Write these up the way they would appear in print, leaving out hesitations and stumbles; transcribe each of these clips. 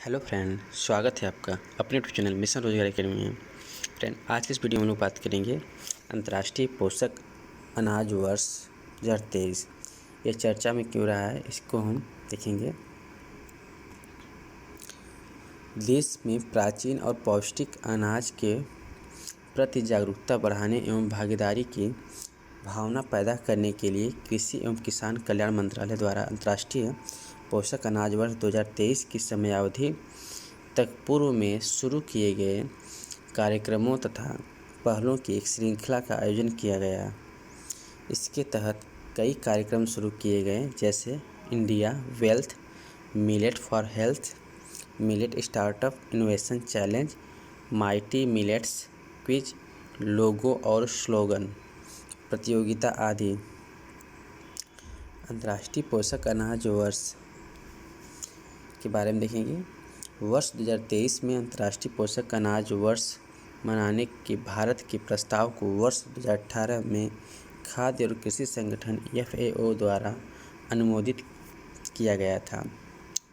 Hello friend, स्वागत है आपका अपने यूट्यूब चैनल मिशन रोजगार अकेडमी में। फ्रेंड, आज की इस वीडियो में हम लोग बात करेंगे अंतर्राष्ट्रीय पोषक अनाज वर्ष 2023। ये चर्चा में क्यों रहा है, इसको हम देखेंगे। देश में प्राचीन और पौष्टिक अनाज के प्रति जागरूकता बढ़ाने एवं भागीदारी की भावना पैदा करने के लिए कृषि एवं किसान कल्याण मंत्रालय द्वारा अंतर्राष्ट्रीय पोषक अनाज वर्ष 2023 की समयावधि तक पूर्व में शुरू किए गए कार्यक्रमों तथा पहलों की एक श्रृंखला का आयोजन किया गया। इसके तहत कई कार्यक्रम शुरू किए गए, जैसे India wealth, millet for health, millet startup innovation challenge, mighty millets quiz, logo और स्लोगन प्रतियोगिता आदि। अंतर्राष्ट्रीय पोषक अनाज वर्ष के बारे में देखेंगे। वर्ष 2023 में अंतर्राष्ट्रीय पोषक अनाज वर्ष मनाने के भारत के प्रस्ताव को वर्ष 2018 में खाद्य और कृषि संगठन FAO द्वारा अनुमोदित किया गया था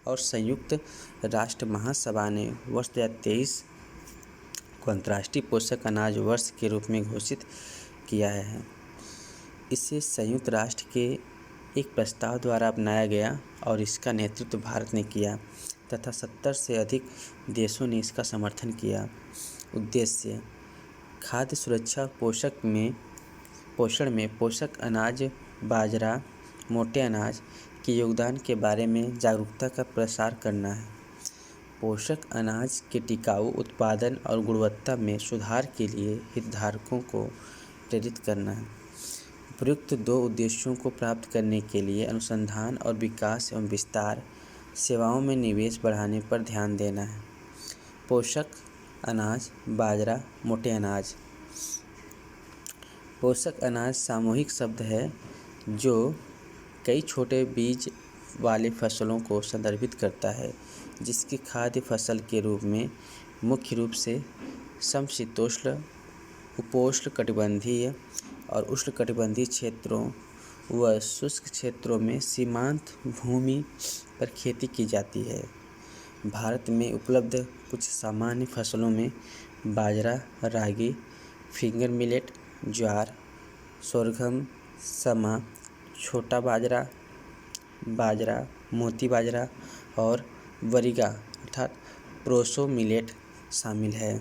और संयुक्त राष्ट्र महासभा ने वर्ष 2023 को अंतर्राष्ट्रीय पोषक अनाज वर्ष के रूप में घोषित किया है। इसे संयुक्त राष्ट्र के एक प्रस्ताव द्वारा अपनाया गया और इसका नेतृत्व भारत ने किया तथा 70 से अधिक देशों ने इसका समर्थन किया। उद्देश्य: खाद्य सुरक्षा पोषण में पोषक अनाज, बाजरा, मोटे अनाज के योगदान के बारे में जागरूकता का प्रसार करना है। पोषक अनाज के टिकाऊ उत्पादन और गुणवत्ता में सुधार के लिए हितधारकों को प्रेरित करना है। उपयुक्त दो उद्देश्यों को प्राप्त करने के लिए अनुसंधान और विकास एवं विस्तार सेवाओं में निवेश बढ़ाने पर ध्यान देना है। पोषक अनाज, बाजरा, मोटे अनाज। पोषक अनाज सामूहिक शब्द है जो कई छोटे बीज वाले फसलों को संदर्भित करता है, जिसकी खाद्य फसल के रूप में मुख्य रूप से समशीतोष्ण, उपोष्णकटिबंधीय और उष्णकटिबंधीय क्षेत्रों व शुष्क क्षेत्रों में सीमांत भूमि पर खेती की जाती है। भारत में उपलब्ध कुछ सामान्य फसलों में बाजरा, रागी, फिंगर मिलेट, ज्वार, सोरघम, समा, छोटा बाजरा, बाजरा, मोती बाजरा और वरिगा अर्थात प्रोसो मिलेट शामिल है।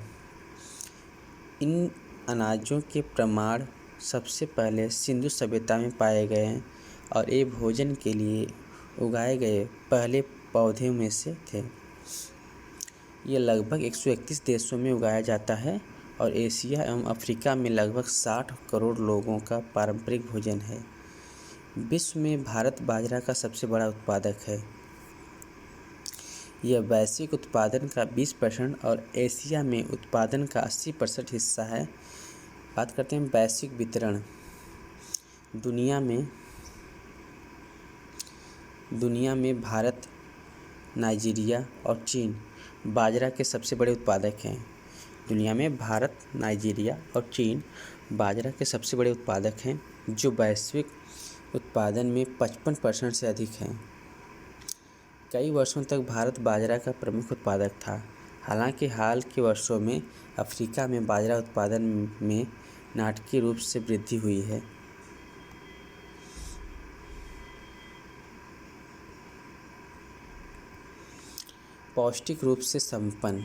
इन अनाजों के प्रमाण सबसे पहले सिंधु सभ्यता में पाए गए हैं और ये भोजन के लिए उगाए गए पहले पौधे में से थे। ये लगभग 131 देशों में उगाया जाता है और एशिया एवं अफ्रीका में लगभग 60 करोड़ लोगों का पारंपरिक भोजन है। विश्व में भारत बाजरा का सबसे बड़ा उत्पादक है। यह वैश्विक उत्पादन का 20% और एशिया में उत्पादन का 80% हिस्सा है। बात करते हैं वैश्विक वितरण। दुनिया में भारत, नाइजीरिया और चीन बाजरा के सबसे बड़े उत्पादक हैं। दुनिया में भारत, नाइजीरिया और चीन बाजरा के सबसे बड़े उत्पादक हैं, जो वैश्विक उत्पादन में 55% से अधिक हैं। कई वर्षों तक भारत बाजरा का प्रमुख उत्पादक था। हालांकि हाल के वर्षों में अफ्रीका में बाजरा उत्पादन में नाटकीय रूप से वृद्धि हुई है। पौष्टिक रूप से संपन्न।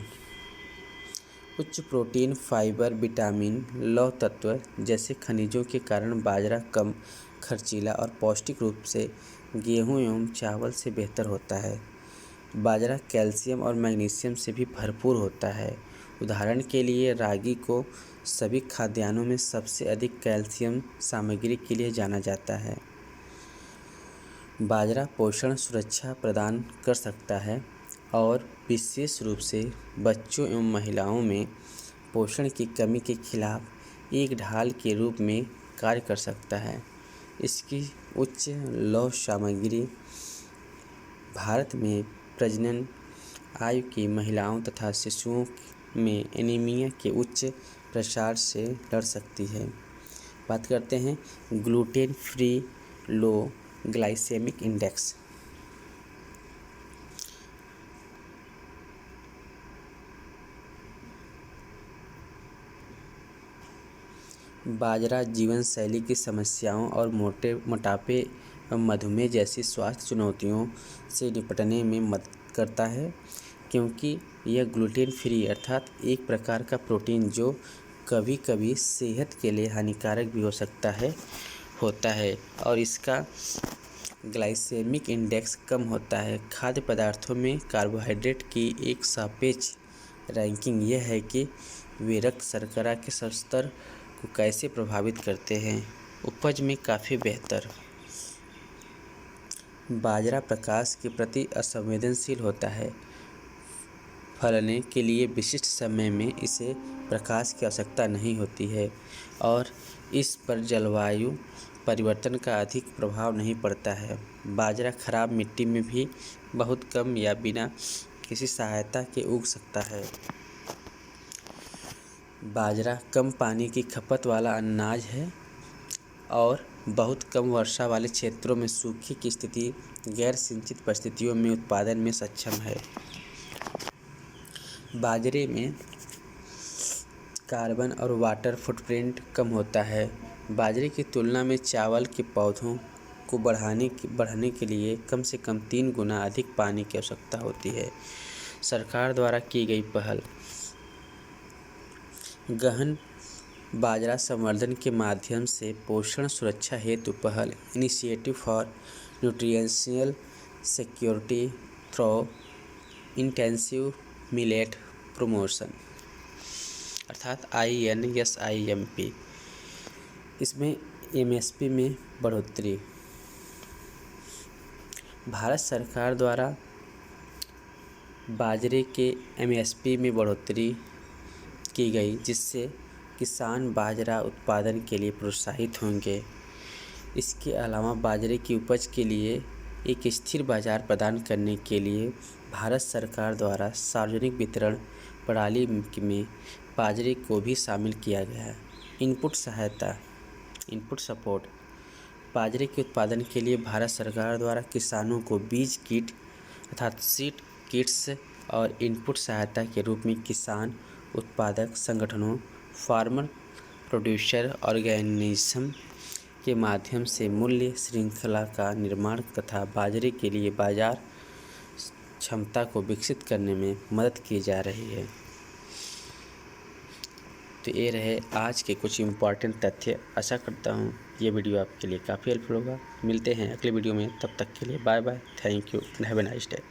उच्च प्रोटीन, फाइबर, विटामिन, लौह तत्व जैसे खनिजों के कारण बाजरा कम खर्चीला और पौष्टिक रूप से गेहूं एवं चावल से बेहतर होता है। बाजरा कैल्शियम और मैग्नीशियम से भी भरपूर होता है। उदाहरण के लिए रागी को सभी खाद्यान्नों में सबसे अधिक कैल्शियम सामग्री के लिए जाना जाता है। बाजरा पोषण सुरक्षा प्रदान कर सकता है और विशेष रूप से बच्चों एवं महिलाओं में पोषण की कमी के खिलाफ एक ढाल के रूप में कार्य कर सकता है। इसकी उच्च लौह सामग्री भारत में प्रजनन आयु की महिलाओं तथा शिशुओं में एनीमिया के उच्च प्रसार से लड़ सकती है। बात करते हैं ग्लूटेन फ्री लो ग्लाइसेमिक इंडेक्स। बाजरा जीवन शैली की समस्याओं और मोटापे व मधुमेह जैसी स्वास्थ्य चुनौतियों से निपटने में मदद करता है, क्योंकि यह ग्लूटेन फ्री अर्थात एक प्रकार का प्रोटीन जो कभी कभी सेहत के लिए हानिकारक भी हो सकता है होता है और इसका ग्लाइसेमिक इंडेक्स कम होता है। खाद्य पदार्थों में कार्बोहाइड्रेट की एक सापेक्ष रैंकिंग यह है कि वे रक्त शर्करा के स्तर को कैसे प्रभावित करते हैं। उपज में काफ़ी बेहतर। बाजरा प्रकाश के प्रति असंवेदनशील होता है। फलने के लिए विशिष्ट समय में इसे प्रकाश की आवश्यकता नहीं होती है और इस पर जलवायु परिवर्तन का अधिक प्रभाव नहीं पड़ता है। बाजरा खराब मिट्टी में भी बहुत कम या बिना किसी सहायता के उग सकता है। बाजरा कम पानी की खपत वाला अनाज है और बहुत कम वर्षा वाले क्षेत्रों में सूखे की स्थिति गैर सिंचित परिस्थितियों में उत्पादन में सक्षम है। बाजरे में कार्बन और वाटर फुटप्रिंट कम होता है। बाजरे की तुलना में चावल के पौधों को बढ़ाने के लिए कम से कम 3 गुना अधिक पानी की आवश्यकता होती है। सरकार द्वारा की गई पहल। गहन बाजरा संवर्धन के माध्यम से पोषण सुरक्षा हेतु पहल initiative for nutritional security through intensive millet promotion अर्थात INSIMP। इसमें MSP में बढ़ोतरी। भारत सरकार द्वारा बाजरे के MSP में बढ़ोतरी की गई, जिससे किसान बाजरा उत्पादन के लिए प्रोत्साहित होंगे। इसके अलावा बाजरे की उपज के लिए एक स्थिर बाजार प्रदान करने के लिए भारत सरकार द्वारा सार्वजनिक वितरण प्रणाली में बाजरे को भी शामिल किया गया है। इनपुट सहायता इनपुट सपोर्ट। बाजरे के उत्पादन के लिए भारत सरकार द्वारा किसानों को बीज किट अर्थात सीड किट्स और इनपुट सहायता के रूप में किसान उत्पादक संगठनों फार्मर प्रोड्यूसर ऑर्गेनाइजेशन के माध्यम से मूल्य श्रृंखला का निर्माण तथा बाजरे के लिए बाजार क्षमता को विकसित करने में मदद की जा रही है। तो ये रहे आज के कुछ इम्पॉर्टेंट तथ्य। आशा करता हूँ ये वीडियो आपके लिए काफ़ी हेल्पफुल होगा। मिलते हैं अगले वीडियो में, तब तक के लिए bye bye. Thank you. Have a nice day.